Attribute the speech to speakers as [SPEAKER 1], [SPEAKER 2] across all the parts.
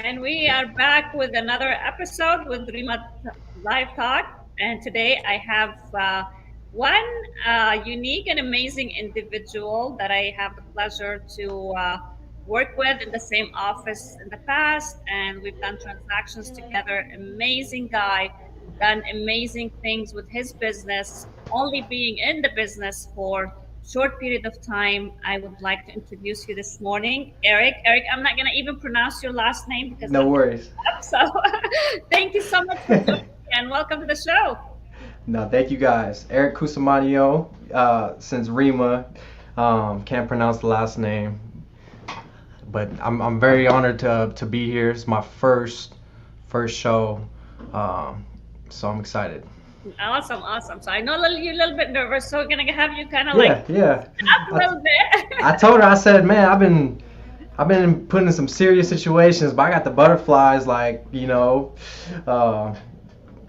[SPEAKER 1] And we are back with another episode with Rima Live Talk. And today I have one unique and amazing individual that I have the pleasure to work with in the same office in the past. And we've done transactions together. Amazing guy, done amazing things with his business, only being in the business for short period of time. I would like to introduce you this morning, Eric. Eric, I'm not going to even pronounce your last name because
[SPEAKER 2] No
[SPEAKER 1] I'm
[SPEAKER 2] worries.
[SPEAKER 1] up. So thank you so much for joining me and welcome to the show.
[SPEAKER 2] No, thank you guys. Eric Cussimonio, since Rima can't pronounce the last name, but I'm very honored to be here. It's my first show, so I'm excited.
[SPEAKER 1] Awesome, awesome. So I know you're a little bit nervous, so we're gonna have you kind of like
[SPEAKER 2] Yeah, yeah.
[SPEAKER 1] up a
[SPEAKER 2] I,
[SPEAKER 1] little bit.
[SPEAKER 2] I told her, I said, man, I've been put in some serious situations, but I got the butterflies, uh,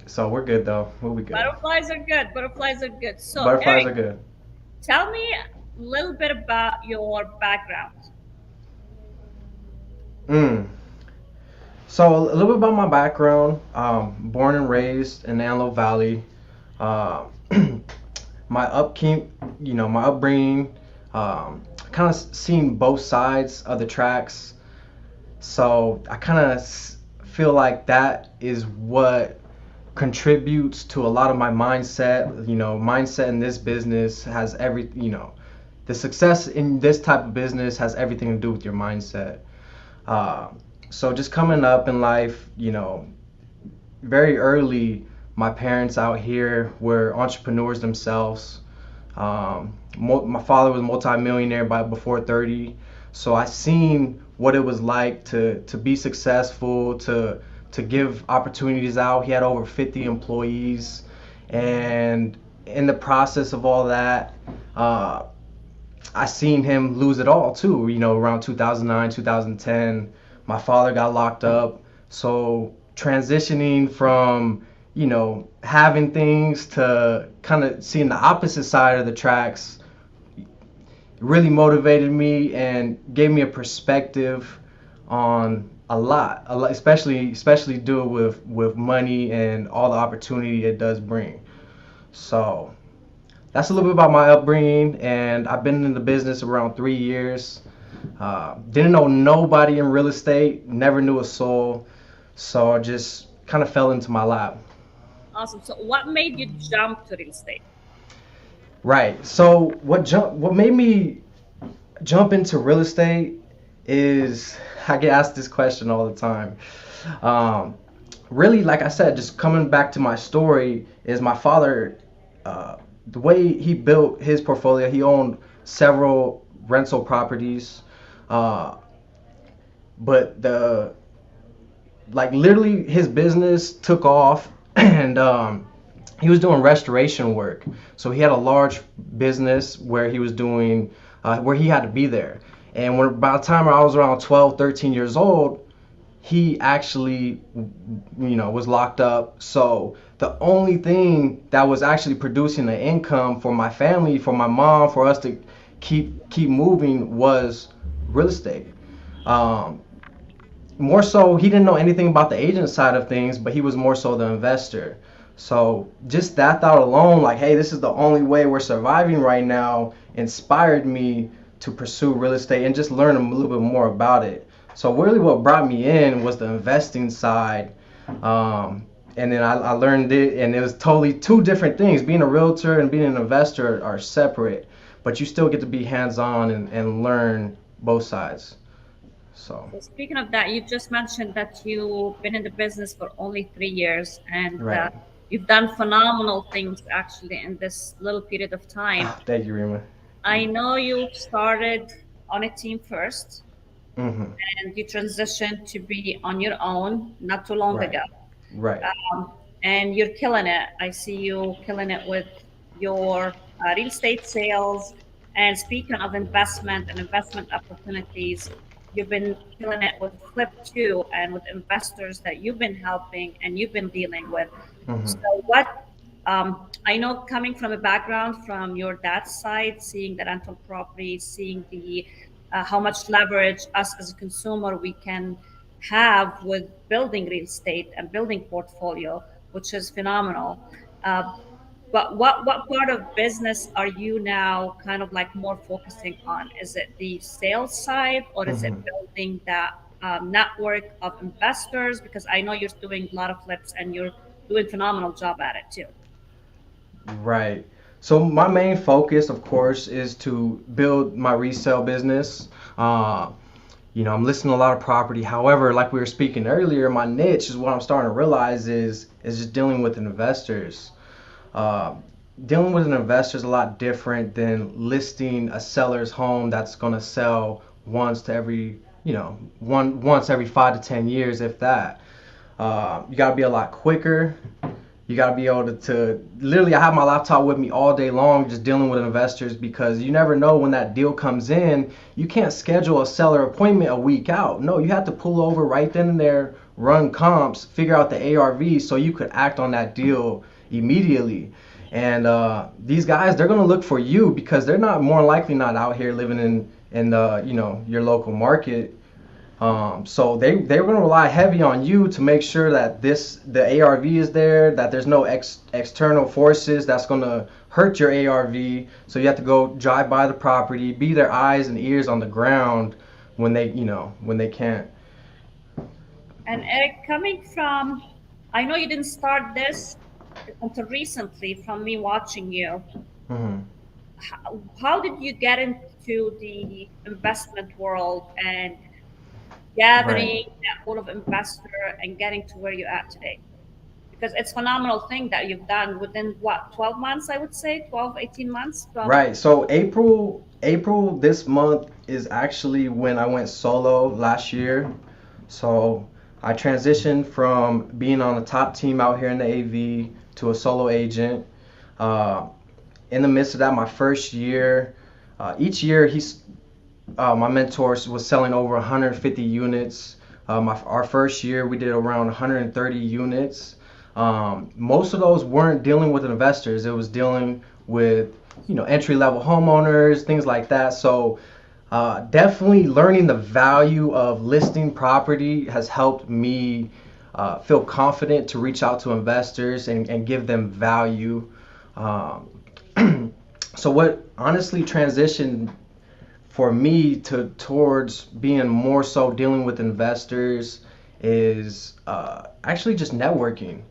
[SPEAKER 2] so we're good though. We'll be good.
[SPEAKER 1] Butterflies are good. Butterflies are good. So
[SPEAKER 2] Butterflies
[SPEAKER 1] Eric,
[SPEAKER 2] are good.
[SPEAKER 1] tell me a little bit about your background.
[SPEAKER 2] Mm. So a little bit about my background. Born and raised in the Antelope Valley. Uh, my upkeep, my upbringing, kind of seen both sides of the tracks. So I kind of feel like that is what contributes to a lot of my mindset. Mindset in this business has the success in this type of business has everything to do with your mindset. Uh, so just coming up in life, very early, my parents out here were entrepreneurs themselves. My father was a multimillionaire by before 30, so I seen what it was like to be successful, to give opportunities out. He had over 50 employees, and in the process of all that, uh, I seen him lose it all too. Around 2009, 2010, my father got locked up. So transitioning from having things to kind of seeing the opposite side of the tracks really motivated me and gave me a perspective on a lot, especially do with money and all the opportunity it does bring. So that's a little bit about my upbringing, and I've been in the business around 3 years. Didn't know nobody in real estate, never knew a soul, so I just kind of fell into my lap.
[SPEAKER 1] Awesome. So what made you jump to real estate?
[SPEAKER 2] Right. So what made me jump into real estate is I get asked this question all the time. Um, Really, like I said, just coming back to my story, is my father, the way he built his portfolio. He owned several rental properties, uh, but literally his business took off, and he was doing restoration work. So he had a large business where he was doing where he had to be there. And by the time I was around 12, 13 years old, he actually, was locked up. So the only thing that was actually producing the income for my family, for my mom, for us to keep moving was real estate. Um, More so, he didn't know anything about the agent side of things, but he was more so the investor. So just that thought alone, like, hey, this is the only way we're surviving right now, inspired me to pursue real estate and just learn a little bit more about it. So really, what brought me in was the investing side, and then I learned it, and it was totally two different things. Being a realtor and being an investor are separate, but you still get to be hands-on and learn both sides. So,
[SPEAKER 1] So speaking of that, you just mentioned that you've been in the business for only 3 years and
[SPEAKER 2] right.
[SPEAKER 1] you've done phenomenal things actually in this little period of time.
[SPEAKER 2] Thank you, Rima.
[SPEAKER 1] I know you started on a team first
[SPEAKER 2] Hmm.
[SPEAKER 1] and you transitioned to be on your own not too long
[SPEAKER 2] Right.
[SPEAKER 1] ago.
[SPEAKER 2] Right.
[SPEAKER 1] And you're killing it. I see you killing it with your real estate sales. And speaking of investment and investment opportunities, you've been killing it with Flip too, and with investors that you've been helping and you've been dealing with.
[SPEAKER 2] Hmm.
[SPEAKER 1] So, what I know coming from a background from your dad's side, seeing the rental properties, seeing the how much leverage us as a consumer we can have with building real estate and building portfolio, which is phenomenal. Uh, but what part of business are you now kind of like more focusing on? Is it the sales side, or is it
[SPEAKER 2] Hmm.
[SPEAKER 1] building that network of investors? Because I know you're doing a lot of flips and you're doing phenomenal job at it too.
[SPEAKER 2] Right. So my main focus, of course, is to build my resale business. Uh, I'm listing a lot of property. However, like we were speaking earlier, my niche is what I'm starting to realize is just dealing with investors. Uh, Dealing with an investor is a lot different than listing a seller's home that's going to sell once every 5 to 10 years, if that. You got to be a lot quicker. You got to be able to literally, I have my laptop with me all day long just dealing with investors because you never know when that deal comes in. You can't schedule a seller appointment a week out. No, you have to pull over right then and there, run comps, figure out the ARV so you could act on that deal immediately. And these guys, they're gonna look for you because they're not more likely not out here living in the your local market. So they're going to rely heavy on you to make sure that the ARV is there, that there's no external forces that's going to hurt your ARV. So you have to go drive by the property, be their eyes and ears on the ground when they can't.
[SPEAKER 1] And Eric, coming from, I know you didn't start this until recently from me watching you.
[SPEAKER 2] Hmm.
[SPEAKER 1] How did you get into the investment world and gathering
[SPEAKER 2] Right.
[SPEAKER 1] that pool of investor and getting to where you're at today? Because it's a phenomenal thing that you've done within what, 12 months, I would say, 12, 18 months from.
[SPEAKER 2] Right. So April this month is actually when I went solo last year. So I transitioned from being on the top team out here in the AV to a solo agent. Uh, in the midst of that, my first year, each year my mentor was selling over 150 units. Our first year, we did around 130 units. Most of those weren't dealing with investors. It was dealing with entry level homeowners, things like that. So definitely learning the value of listing property has helped me feel confident to reach out to investors and give them value. Um, so what honestly transitioned for me towards being more so dealing with investors is actually just networking.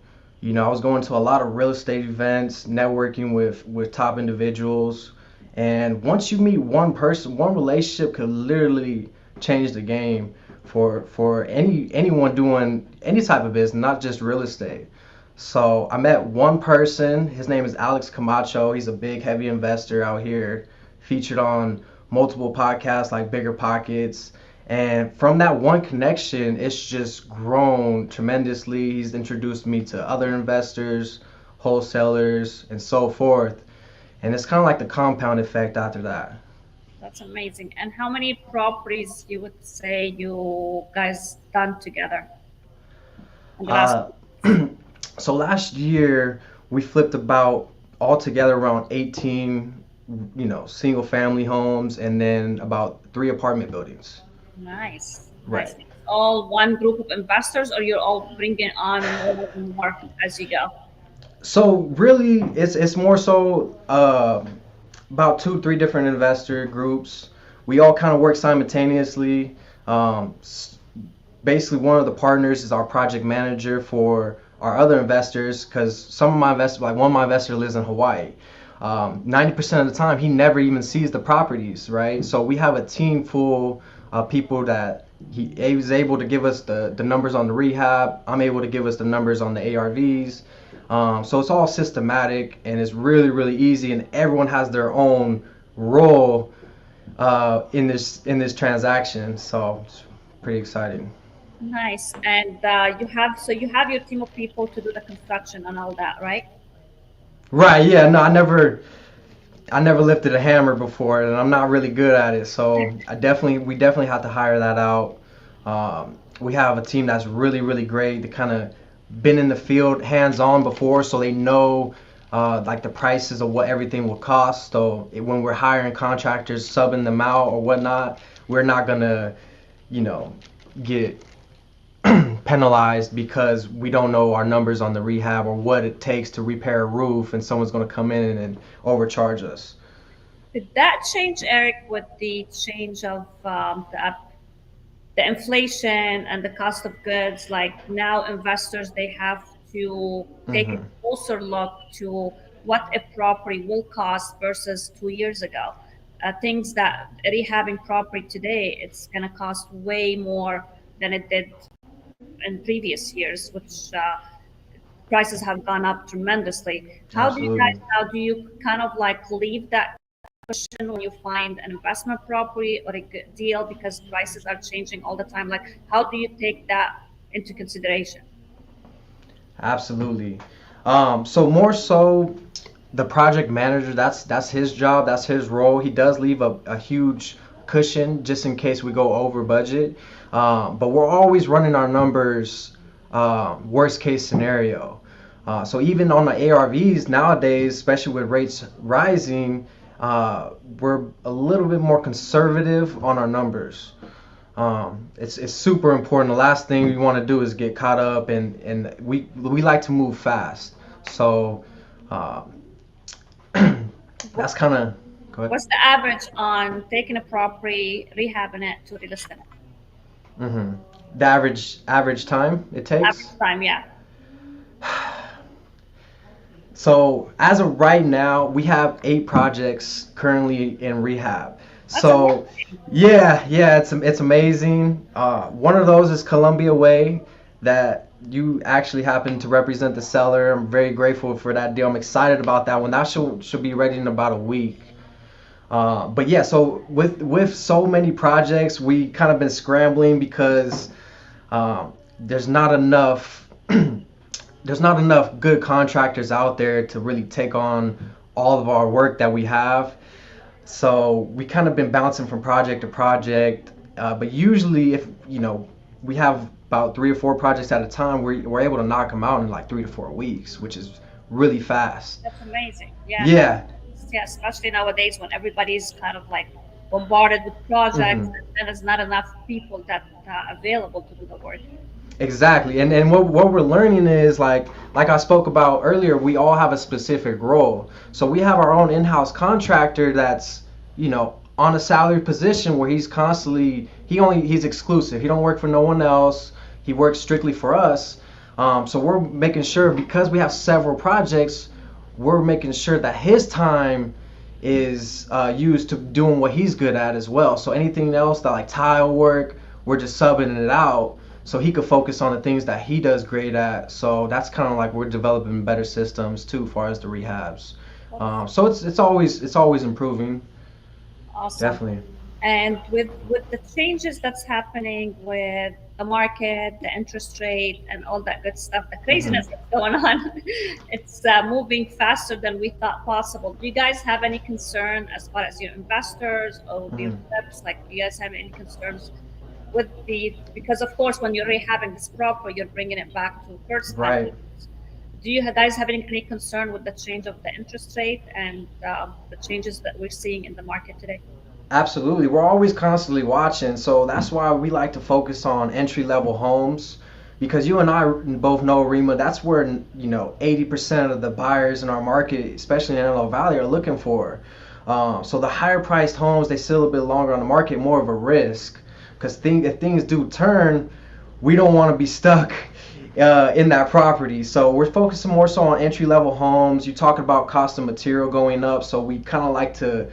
[SPEAKER 2] I was going to a lot of real estate events, networking with top individuals, and once you meet one person, one relationship could literally change the game for anyone doing any type of business, not just real estate. So I met one person. His name is Alex Camacho. He's a big, heavy investor out here, featured on multiple podcasts like Bigger Pockets. And from that one connection, it's just grown tremendously. He's introduced me to other investors, wholesalers, and so forth. And it's kind of like the compound effect after that.
[SPEAKER 1] That's amazing. And how many properties you would say you guys done together in the last?
[SPEAKER 2] Uh, so last year, we flipped about altogether around 18, single family homes and then about 3 apartment buildings.
[SPEAKER 1] Nice, nice.
[SPEAKER 2] Right.
[SPEAKER 1] It's all one group of investors, or you're all bringing on more and more as you go?
[SPEAKER 2] So really, it's more so about 2, 3 different investor groups. We all kind of work simultaneously. Um, Basically, one of the partners is our project manager for our other investors because some of my investors, like one of my investors, lives in Hawaii. 90% of the time, he never even sees the properties, right? So we have a team full of people that he was able to give us the numbers on the rehab. I'm able to give us the numbers on the ARVs. So it's all systematic and it's really, really easy, and everyone has their own role in this transaction. So it's pretty exciting.
[SPEAKER 1] Nice. And you have your team of people to do the construction and all that, right?
[SPEAKER 2] Right, yeah, no, I never lifted a hammer before, and I'm not really good at it. So we definitely have to hire that out. We have a team that's really, really great. They kind of been in the field hands on before, so they know like the prices of what everything will cost. So when we're hiring contractors, subbing them out or whatnot, we're not gonna, you know, get penalized because we don't know our numbers on the rehab or what it takes to repair a roof, and someone's going to come in and overcharge us.
[SPEAKER 1] Did that change, Eric, with the change of the inflation and the cost of goods? Like now, investors they have to take a
[SPEAKER 2] Hmm.
[SPEAKER 1] closer look to what a property will cost versus 2 years ago. Things that rehabbing property today, it's going to cost way more than it did in previous years, which prices have gone up tremendously. How do you guys
[SPEAKER 2] Absolutely.
[SPEAKER 1] now do you kind of like leave that cushion when you find an investment property or a good deal because prices are changing all the time? Like, how do you take that into consideration?
[SPEAKER 2] Absolutely. So more so, the project manager, that's his job, that's his role. He does leave a huge cushion just in case we go over budget. But we're always running our numbers, worst case scenario. So even on the ARVs nowadays, especially with rates rising, we're a little bit more conservative on our numbers. It's super important. The last thing we want to do is get caught up, and we like to move fast. So uh,
[SPEAKER 1] What,
[SPEAKER 2] that's kind of go ahead.
[SPEAKER 1] what's the average on taking a property, rehabbing it to relisting it?
[SPEAKER 2] Hmm. The average time it
[SPEAKER 1] Average
[SPEAKER 2] takes.
[SPEAKER 1] time, yeah.
[SPEAKER 2] So as of right now, we have 8 projects currently in rehab.
[SPEAKER 1] That's
[SPEAKER 2] So
[SPEAKER 1] amazing.
[SPEAKER 2] yeah, it's amazing. One of those is Columbia Way that you actually happen to represent the seller. I'm very grateful for that deal. I'm excited about that one. That should be ready in about a week. But yeah, so with so many projects, we kind of been scrambling because there's not enough there's not enough good contractors out there to really take on all of our work that we have. So we kind of been bouncing from project to project. But usually, if we have about 3 or 4 projects at a time, we're able to knock them out in like 3 to 4 weeks, which is really fast.
[SPEAKER 1] That's amazing. Yeah, no,
[SPEAKER 2] Yeah.
[SPEAKER 1] yeah, especially nowadays when everybody's kind of like bombarded with projects
[SPEAKER 2] Hmm.
[SPEAKER 1] and there's not enough people that are available to do the work.
[SPEAKER 2] Exactly. And what we're learning is like I spoke about earlier, we all have a specific role. So we have our own in-house contractor that's, on a salary position where he's constantly he's exclusive. He don't work for no one else. He works strictly for us. So we're making sure because we have several projects, we're making sure that his time is used to doing what he's good at as well. So anything else that like tile work, we're just subbing it out so he could focus on the things that he does great at. So that's kind of like we're developing better systems too, as far as the rehabs.
[SPEAKER 1] That's
[SPEAKER 2] So it's always improving,
[SPEAKER 1] awesome.
[SPEAKER 2] definitely.
[SPEAKER 1] And with the changes that's happening with the market, the interest rate, and all that good stuff, the
[SPEAKER 2] Hmm.
[SPEAKER 1] craziness that's going on, it's moving faster than we thought possible. Do you guys have any concern as far as your investors or your
[SPEAKER 2] Hmm.
[SPEAKER 1] flips? Like, do you guys have any concerns with the because of course when you're rehabbing this property, you're bringing it back to first time
[SPEAKER 2] Right.
[SPEAKER 1] use. Do you guys have any concern with the change of the interest rate and the changes that we're seeing in the market today?
[SPEAKER 2] Absolutely. We're always constantly watching. So that's why we like to focus on entry level homes because you and I both know, Rima, that's where, 80% of the buyers in our market, especially in Antelope Valley, are looking for. So the higher priced homes, they still a bit longer on the market, more of a risk. Because if things do turn, we don't want to be stuck in that property. So we're focusing more so on entry level homes. You talk about cost of material going up, so we kind of like to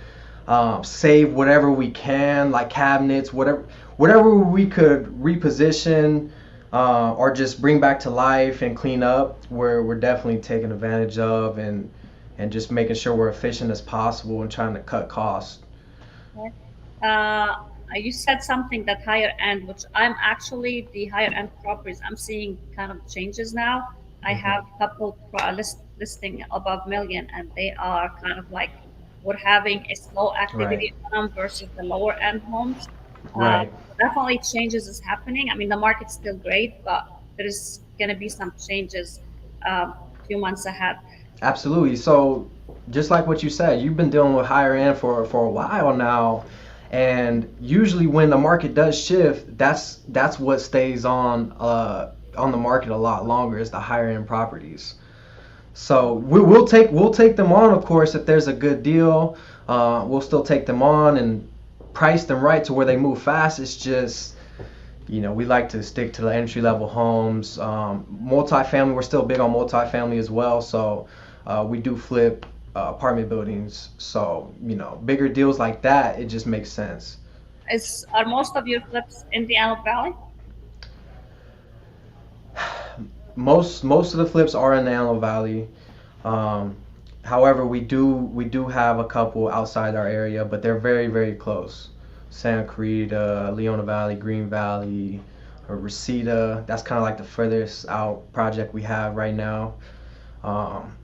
[SPEAKER 2] save whatever we can, like cabinets, whatever we could reposition or just bring back to life and clean up. We're definitely taking advantage of and just making sure we're efficient as possible and trying to cut costs.
[SPEAKER 1] Okay. You said something that higher end, which I'm actually the higher end properties. I'm seeing kind of changes now. I
[SPEAKER 2] Hmm.
[SPEAKER 1] have a couple listing above million, and they are kind of like we're having a slow
[SPEAKER 2] Right.
[SPEAKER 1] activity on them versus the lower end homes.
[SPEAKER 2] Right.
[SPEAKER 1] Definitely changes is happening. I mean, the market's still great, but there's going to be some changes few months ahead.
[SPEAKER 2] Absolutely. So, just like what you said, you've been dealing with higher end for a while now, and usually when the market does shift, that's what stays on on the market a lot longer is the higher end properties. So we'll take them on, of course, if there's a good deal. We'll still take them on and price them right to where they move fast. It's just, we like to stick to the entry level homes. Multifamily, we're still big on multifamily as well. So we do flip apartment buildings. So, bigger deals like that, it just makes sense.
[SPEAKER 1] Are most of your flips in the Antelope Valley?
[SPEAKER 2] Most of the flips are in the Antelope Valley. Um, However, we do have a couple outside our area, but they're very very close. Santa Clarita, Leona Valley, Green Valley, or Reseda. That's kind of like the furthest out project we have right now. Um,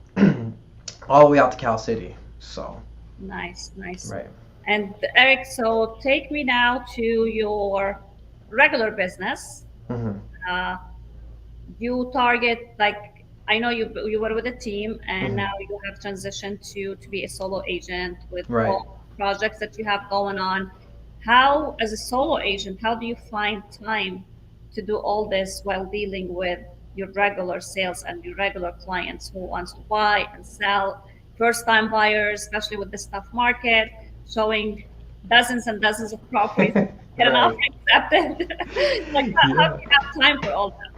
[SPEAKER 2] all the way out to Cal City. So
[SPEAKER 1] Nice, nice.
[SPEAKER 2] right.
[SPEAKER 1] And Eric, so take me now to your regular business.
[SPEAKER 2] Hmm.
[SPEAKER 1] Uh, you target, like, I know you were with a team and
[SPEAKER 2] Hmm.
[SPEAKER 1] now you have transitioned to be a solo agent with
[SPEAKER 2] Right.
[SPEAKER 1] all the projects that you have going on. How, as a solo agent, how do you find time to do all this while dealing with your regular sales and your regular clients who wants to buy and sell, first time buyers, especially with the stock market showing dozens and dozens of properties, get an offer
[SPEAKER 2] Right.
[SPEAKER 1] accepted. Like, how do
[SPEAKER 2] Yeah.
[SPEAKER 1] you have time for all that?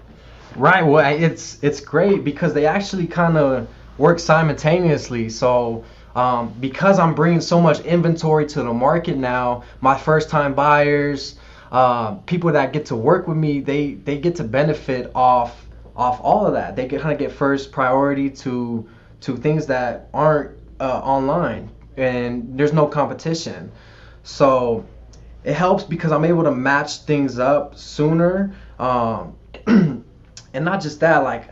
[SPEAKER 2] Right. Well, it's great because they actually kind of work simultaneously. So, because I'm bringing so much inventory to the market now, my first time buyers, people that get to work with me, they get to benefit off all of that. They kind of get first priority to things that aren't online, and there's no competition. So it helps because I'm able to match things up sooner. And not just that, like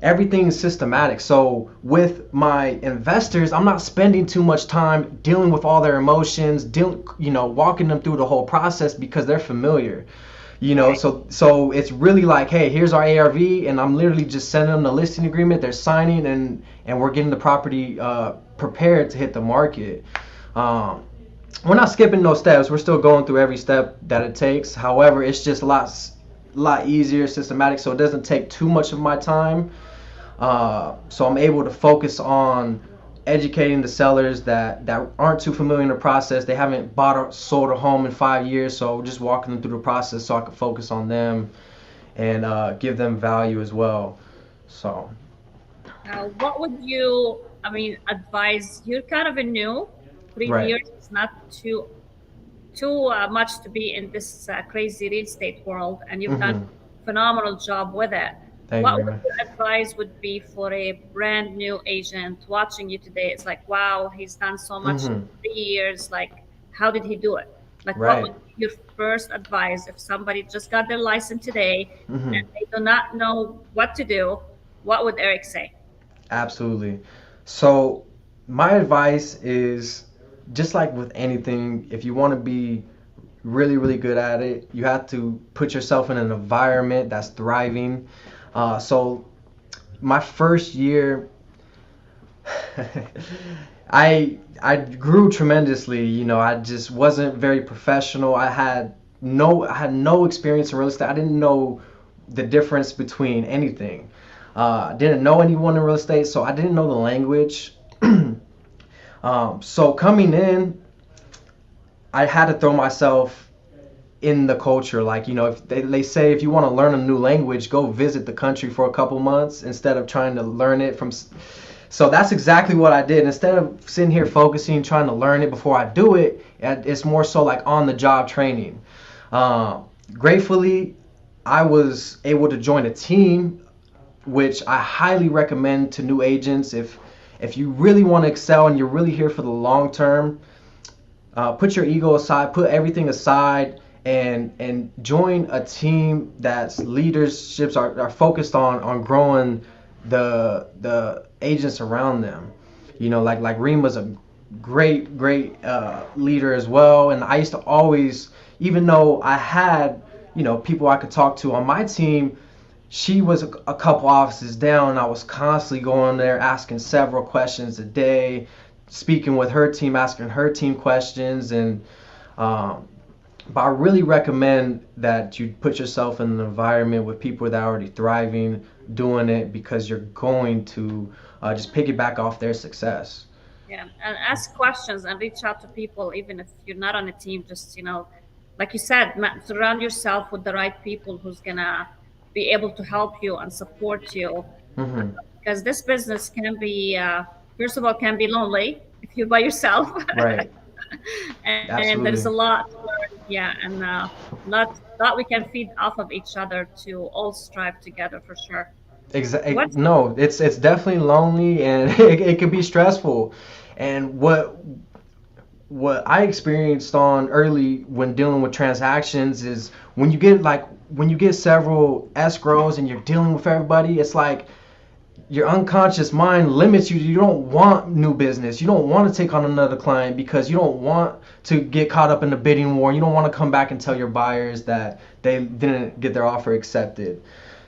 [SPEAKER 2] everything's systematic. So with my investors, I'm not spending too much time dealing with all their emotions, walking them through the whole process because they're familiar.
[SPEAKER 1] Right.
[SPEAKER 2] So it's really like, hey, here's our ARV, and I'm literally just sending them the listing agreement. They're signing, and we're getting the property prepared to hit the market. Um, we're not skipping no steps. We're still going through every step that it takes. However, it's just a lot easier, systematic, so it doesn't take too much of my time. So I'm able to focus on educating the sellers that aren't too familiar in the process. They haven't bought or sold a home in 5 years, so just walking them through the process so I can focus on them and give them value as well. So.
[SPEAKER 1] What would you, I mean, advise? You're kind of a new. three
[SPEAKER 2] Right.
[SPEAKER 1] years is not too much to be in this crazy real estate world, and you've done
[SPEAKER 2] Mm-hmm.
[SPEAKER 1] a phenomenal job with it.
[SPEAKER 2] Thank
[SPEAKER 1] What
[SPEAKER 2] you,
[SPEAKER 1] would
[SPEAKER 2] Rima.
[SPEAKER 1] your advice would be for a brand new agent watching you today? It's like, wow, he's done so much in
[SPEAKER 2] Mm-hmm.
[SPEAKER 1] 3 years. Like, how did he do it? Like, what would
[SPEAKER 2] Right.
[SPEAKER 1] be your first advice if somebody just got their license today
[SPEAKER 2] Mm-hmm.
[SPEAKER 1] and they do not know what to do? What would Eric say?
[SPEAKER 2] Absolutely. So, my advice is just like with anything, if you want to be really, really good at it, you have to put yourself in an environment that's thriving. So, my first year, I grew tremendously. I just wasn't very professional. I had no experience in real estate. I didn't know the difference between anything. I didn't know anyone in real estate, so I didn't know the language. So coming in, I had to throw myself in the culture. Like, if they say if you want to learn a new language, go visit the country for a couple months instead of trying to learn it from. So that's exactly what I did. Instead of sitting here focusing, trying to learn it before I do it, it's more so like on the job training. Gratefully, I was able to join a team which I highly recommend to new agents. If you really want to excel and you're really here for the long term, put your ego aside, put everything aside, and join a team that's leaderships are focused on growing the agents around them. Like Rima's a great leader as well, and I used to always, even though I had people I could talk to on my team, she was a couple offices down. I was constantly going there asking several questions a day, speaking with her team, asking her team questions, and um, But I really recommend that you put yourself in an environment with people that are already thriving, doing it, because you're going to just piggyback off their success.
[SPEAKER 1] Yeah, and ask questions and reach out to people, even if you're not on a team. Just like you said, surround yourself with the right people who's gonna be able to help you and support you.
[SPEAKER 2] Hmm.
[SPEAKER 1] Because this business can be, first of all, can be lonely if you're by yourself,
[SPEAKER 2] Right.
[SPEAKER 1] and there's a
[SPEAKER 2] Absolutely.
[SPEAKER 1] lot to learn. Yeah, and lot we can feed off of each other to all strive together for sure. What's
[SPEAKER 2] No, it's definitely lonely and it can be stressful. And what I experienced on early when dealing with transactions is when you get several escrows and you're dealing with everybody, it's like your unconscious mind limits you. You don't want new business. You don't want to take on another client because you don't want to get caught up in the bidding war. You don't want to come back and tell your buyers that they didn't get their offer accepted.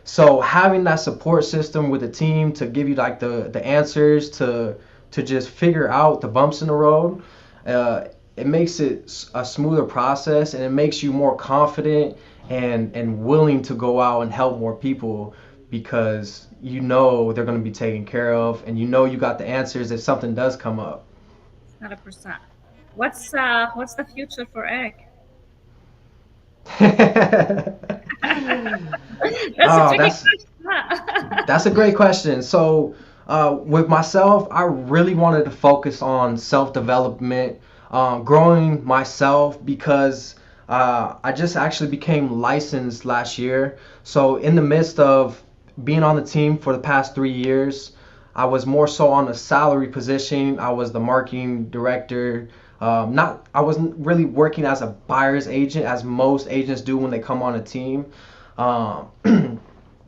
[SPEAKER 2] So having that support system with a team to give you like the answers to just figure out the bumps in the road, it makes it a smoother process, and it makes you more confident and willing to go out and help more people because you know they're going to be taken care of, and you know you got the answers if something does come up.
[SPEAKER 1] 100%? What's the future for egg? That's a
[SPEAKER 2] Oh,
[SPEAKER 1] tricky
[SPEAKER 2] that's
[SPEAKER 1] question. Huh?
[SPEAKER 2] That's a great question. So, with myself, I really wanted to focus on self development, growing myself because I just actually became licensed last year. So, in the midst of being on the team for the past 3 years, I was more so on a salary position. I was the marketing director. Not, I wasn't really working as a buyer's agent as most agents do when they come on a team. Um,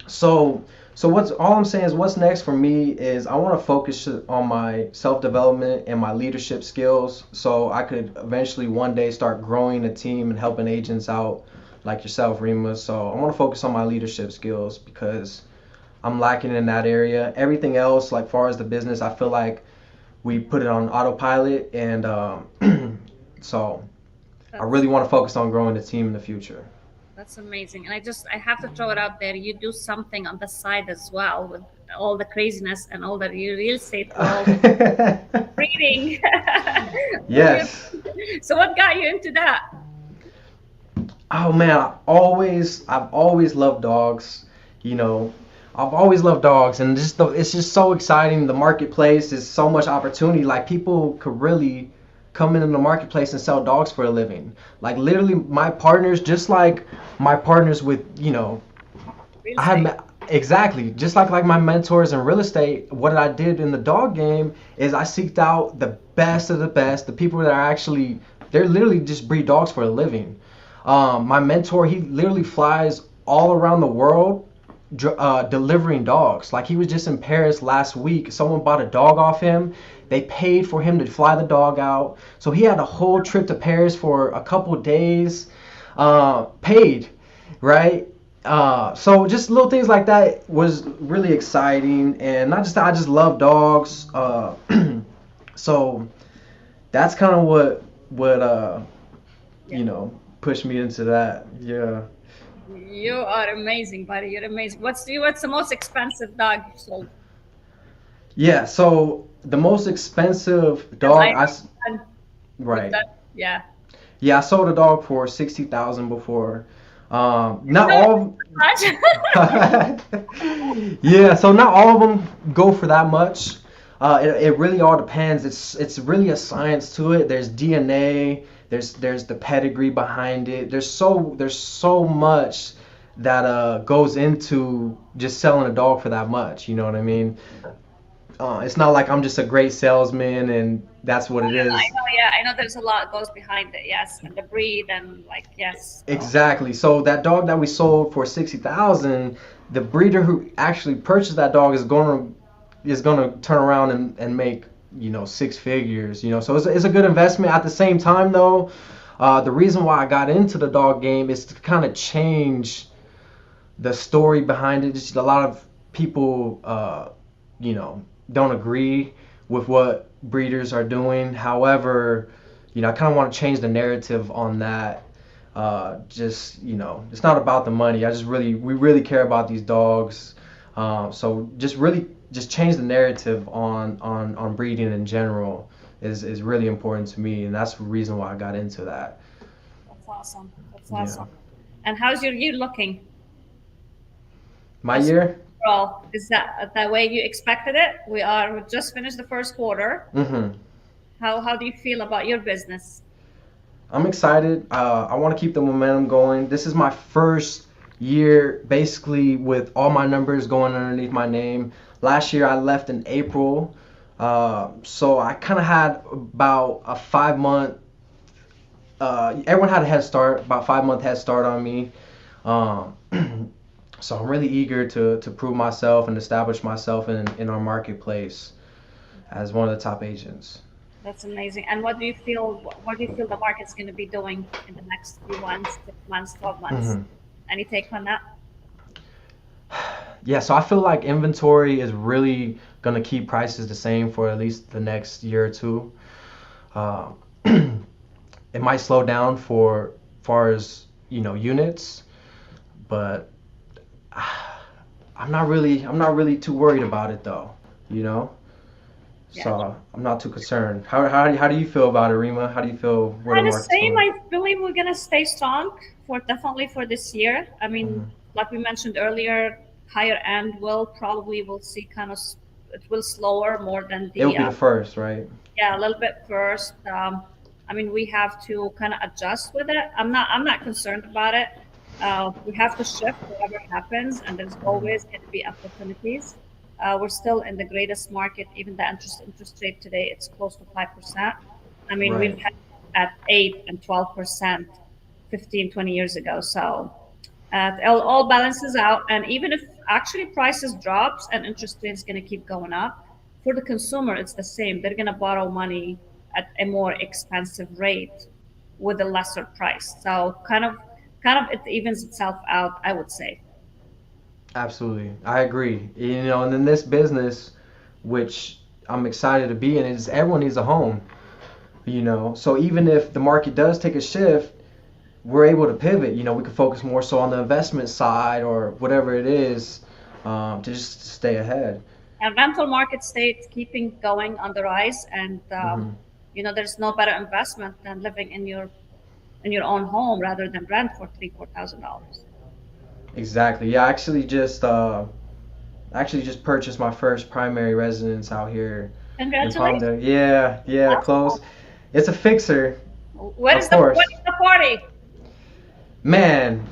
[SPEAKER 2] So, so what's all I'm saying is what's next for me is I want to focus on my self-development and my leadership skills so I could eventually one day start growing a team and helping agents out like yourself, Rima. So I want to focus on my leadership skills because I'm lacking in that area. Everything else, like far as the business, I feel like we put it on autopilot, and so I
[SPEAKER 1] That's
[SPEAKER 2] really want to focus on growing the team in the future.
[SPEAKER 1] that's amazing. And I have to throw it out there. You do something on the side as well with all the craziness and all the real estate world breeding.
[SPEAKER 2] Yes.
[SPEAKER 1] So what got you into that?
[SPEAKER 2] Oh man, I've always loved dogs. You know, I've always loved dogs, and it's just so exciting. The marketplace is so much opportunity. Like people could really come into the marketplace and sell dogs for a living. Like literally, my partners, just like my partners with
[SPEAKER 1] Real
[SPEAKER 2] I had
[SPEAKER 1] estate.
[SPEAKER 2] exactly just like my mentors in real estate. What I did in the dog game is I seeked out the best of the best, the people that are actually they're literally just breed dogs for a living. My mentor, he literally flies all around the world delivering dogs. Like he was just in Paris last week. Someone bought a dog off him. They paid for him to fly the dog out. So he had a whole trip to Paris for a couple days, paid, right? So just little things like that was really exciting, and not just that, I just love dogs. So that's kind of what
[SPEAKER 1] Yeah.
[SPEAKER 2] pushed me into that. Yeah.
[SPEAKER 1] You are amazing, buddy. You're amazing. What's the most expensive dog you sold?
[SPEAKER 2] Yeah, so the most expensive
[SPEAKER 1] Because
[SPEAKER 2] dog
[SPEAKER 1] I we've
[SPEAKER 2] right.
[SPEAKER 1] done yeah.
[SPEAKER 2] Yeah, I sold a dog for 60,000 before. Not
[SPEAKER 1] No,
[SPEAKER 2] all
[SPEAKER 1] much.
[SPEAKER 2] Yeah, so not all of them go for that much. It really all depends. It's really a science to it. There's DNA, there's the pedigree behind it. There's so much that goes into just selling a dog for that much, you know what I mean? It's not like I'm just a great salesman and that's what it
[SPEAKER 1] I
[SPEAKER 2] is.
[SPEAKER 1] know, yeah, I know there's a lot goes behind it, yes. And the breed and like yes. So
[SPEAKER 2] Exactly. So that dog that we sold for 60,000, the breeder who actually purchased that dog is gonna turn around and make 6 figures. So it's a good investment. At the same time, though, the reason why I got into the dog game is to kind of change the story behind it. Just a lot of people, don't agree with what breeders are doing. However, I kind of want to change the narrative on that Just it's not about the money. We really care about these dogs. So just really just change the narrative on breeding in general is really important to me, and that's the reason why I got into that.
[SPEAKER 1] That's awesome. That's
[SPEAKER 2] Yeah.
[SPEAKER 1] awesome. And how's your year looking?
[SPEAKER 2] My
[SPEAKER 1] As
[SPEAKER 2] year.
[SPEAKER 1] overall, is that the way you expected it? We just finished the first quarter.
[SPEAKER 2] Hmm.
[SPEAKER 1] How do you feel about your business?
[SPEAKER 2] I'm excited. I want to keep the momentum going. This is my first year basically with all my numbers going underneath my name. Last year I left in April, so I kind of had about a 5 month. Everyone had a head start, about 5 month head start on me. Um, so I'm really eager to prove myself and establish myself in our marketplace as one of the top agents.
[SPEAKER 1] That's amazing. And what do you feel? What do you feel the market's going to be doing in the next few months, 6 months, 12 months?
[SPEAKER 2] Hmm.
[SPEAKER 1] Any take on that?
[SPEAKER 2] Yeah, so I feel like inventory is really gonna keep prices the same for at least the next year or two. Uh, it might slow down for far as units, but I'm not really too worried about it though. You know,
[SPEAKER 1] Yeah.
[SPEAKER 2] so I'm not too concerned. How do you feel about it, Rima? How do you feel where the
[SPEAKER 1] Kind of
[SPEAKER 2] market's
[SPEAKER 1] same.
[SPEAKER 2] going?
[SPEAKER 1] I believe we're gonna stay strong for definitely for this year. I mean,
[SPEAKER 2] Hmm.
[SPEAKER 1] like we mentioned earlier, higher end will probably will see it will slower more than
[SPEAKER 2] It will
[SPEAKER 1] the
[SPEAKER 2] be the first, right?
[SPEAKER 1] yeah, a little bit first. I mean, we have to kind of adjust with it. I'm not concerned about it. We have to shift whatever happens, and there's always
[SPEAKER 2] Hmm.
[SPEAKER 1] going to be opportunities. We're still in the greatest market. Even the interest rate today, it's close to 5%. I mean, we've
[SPEAKER 2] Right.
[SPEAKER 1] had at 8 and 12%, 15, 20 years ago. So it all balances out. And even if actually prices drops and interest rates going to keep going up, for the consumer, it's the same. They're going to borrow money at a more expensive rate with a lesser price. So kind of it evens itself out, I would say.
[SPEAKER 2] Absolutely. I agree. And in this business, which I'm excited to be in, is everyone needs a home. So even if the market does take a shift, we're able to pivot. We can focus more so on the investment side or whatever it is, to just stay ahead.
[SPEAKER 1] And rental market stays keeping going on the rise, and
[SPEAKER 2] Hmm.
[SPEAKER 1] there's no better investment than living in your own home rather than rent for $3,000-4,000.
[SPEAKER 2] Exactly. Yeah, I actually just purchased my first primary residence out here in
[SPEAKER 1] Congratulations!
[SPEAKER 2] Palmdale. Yeah, yeah, close. It's a fixer,
[SPEAKER 1] What
[SPEAKER 2] of
[SPEAKER 1] is what
[SPEAKER 2] course.
[SPEAKER 1] is the party?
[SPEAKER 2] Man,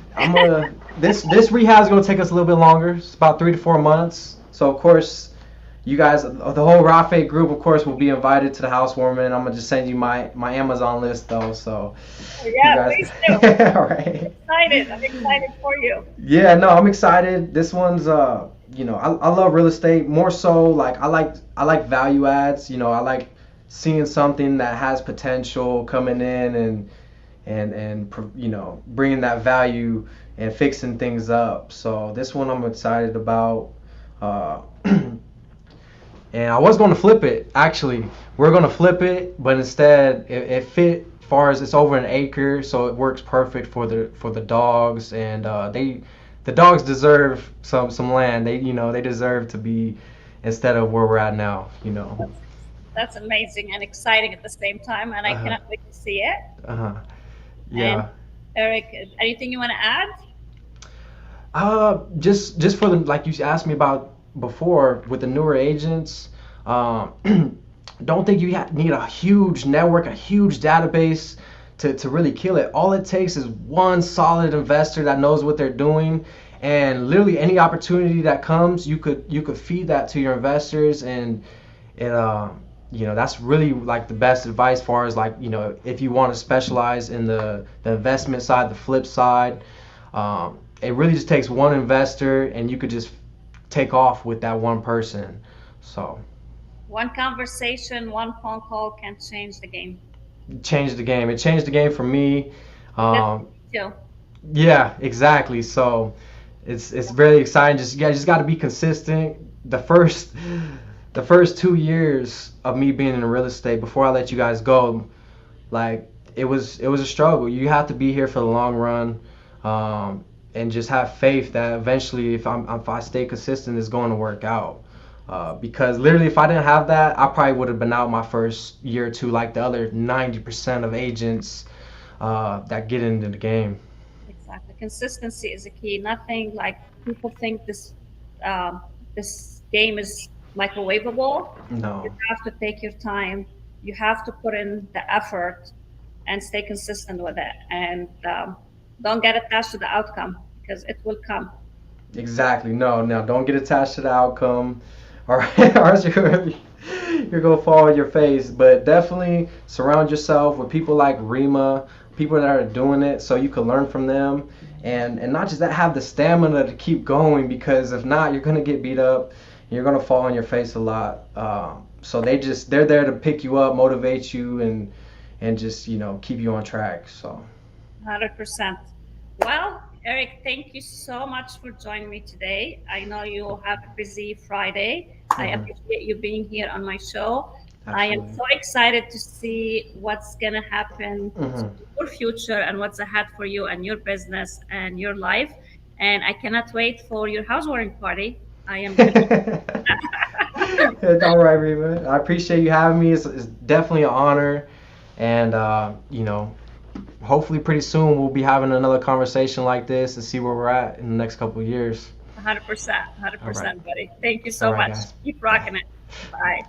[SPEAKER 2] this rehab is gonna take us a little bit longer. It's about 3 to 4 months. So of course, you guys, the whole Rafe group, of course, will be invited to the housewarming. I'm gonna just send you my Amazon list though, so you
[SPEAKER 1] Yeah,
[SPEAKER 2] guys.
[SPEAKER 1] please do.
[SPEAKER 2] All right.
[SPEAKER 1] Excited. I'm excited for you.
[SPEAKER 2] Yeah, no, I'm excited. This one's I love real estate more so like I like value adds. I like seeing something that has potential coming in and bringing that value and fixing things up. So this one I'm excited about. Uh, and I was going to flip it. Actually, we're going to flip it, but instead it fit. Far as it's over an acre, so it works perfect for the dogs, and the dogs deserve some land. They deserve to be instead of where we're at now.
[SPEAKER 1] That's, that's amazing and exciting at the same time, and I
[SPEAKER 2] Uh huh.
[SPEAKER 1] cannot wait to see it.
[SPEAKER 2] Uh huh.
[SPEAKER 1] And
[SPEAKER 2] Yeah.
[SPEAKER 1] Eric, anything you want to add?
[SPEAKER 2] Just for the like you asked me about before with the newer agents, um, don't think you need a huge network, a huge database to really kill it. All it takes is one solid investor that knows what they're doing, and literally any opportunity that comes, you could feed that to your investors, and it that's really like the best advice far as like if you want to specialize in the investment side, the flip side. It really just takes one investor, and you could just take off with that one person. So
[SPEAKER 1] One conversation, one phone call can change the game.
[SPEAKER 2] it changed the game. It changed the game for me.
[SPEAKER 1] It did
[SPEAKER 2] Um,
[SPEAKER 1] too.
[SPEAKER 2] yeah, exactly. So it's very exciting. Just you just got to be consistent. The first 2 years of me being in real estate before I let you guys go, like it was a struggle. You have to be here for the long run, and just have faith that eventually, if I stay consistent, it's going to work out. Because literally, if I didn't have that, I probably would have been out my first year or two, like the other 90% of agents that get into the game.
[SPEAKER 1] Exactly. Consistency is a key. Nothing like people think um, this game is microwavable. You
[SPEAKER 2] No.
[SPEAKER 1] have to take your time. You have to put in the effort and stay consistent with it. And don't get attached to the outcome because it will come.
[SPEAKER 2] Exactly. No, no, don't get attached to the outcome, or or else you're gonna fall on your face. But definitely surround yourself with people like Rima, people that are doing it, so you can learn from them, and not just that, have the stamina to keep going. Because if not, you're gonna get beat up. You're gonna fall on your face a lot. So they're there to pick you up, motivate you, and just keep you on track. So.
[SPEAKER 1] 100%. Well, Eric, thank you so much for joining me today. I know you have a busy Friday. I
[SPEAKER 2] Hmm.
[SPEAKER 1] appreciate you being here on my show. I am
[SPEAKER 2] Absolutely.
[SPEAKER 1] so excited to see what's going to happen to
[SPEAKER 2] Hmm.
[SPEAKER 1] your future and what's ahead for you and your business and your life. And I cannot wait for your housewarming party. I am going to be.
[SPEAKER 2] It's all right, Rima. I appreciate you having me. It's definitely an honor, and hopefully pretty soon we'll be having another conversation like this and see where we're at in the next couple of years.
[SPEAKER 1] 100%,
[SPEAKER 2] All right,
[SPEAKER 1] 100%, buddy. Thank you
[SPEAKER 2] all
[SPEAKER 1] so
[SPEAKER 2] right,
[SPEAKER 1] much.
[SPEAKER 2] guys.
[SPEAKER 1] Keep
[SPEAKER 2] Bye.
[SPEAKER 1] rocking it. Bye.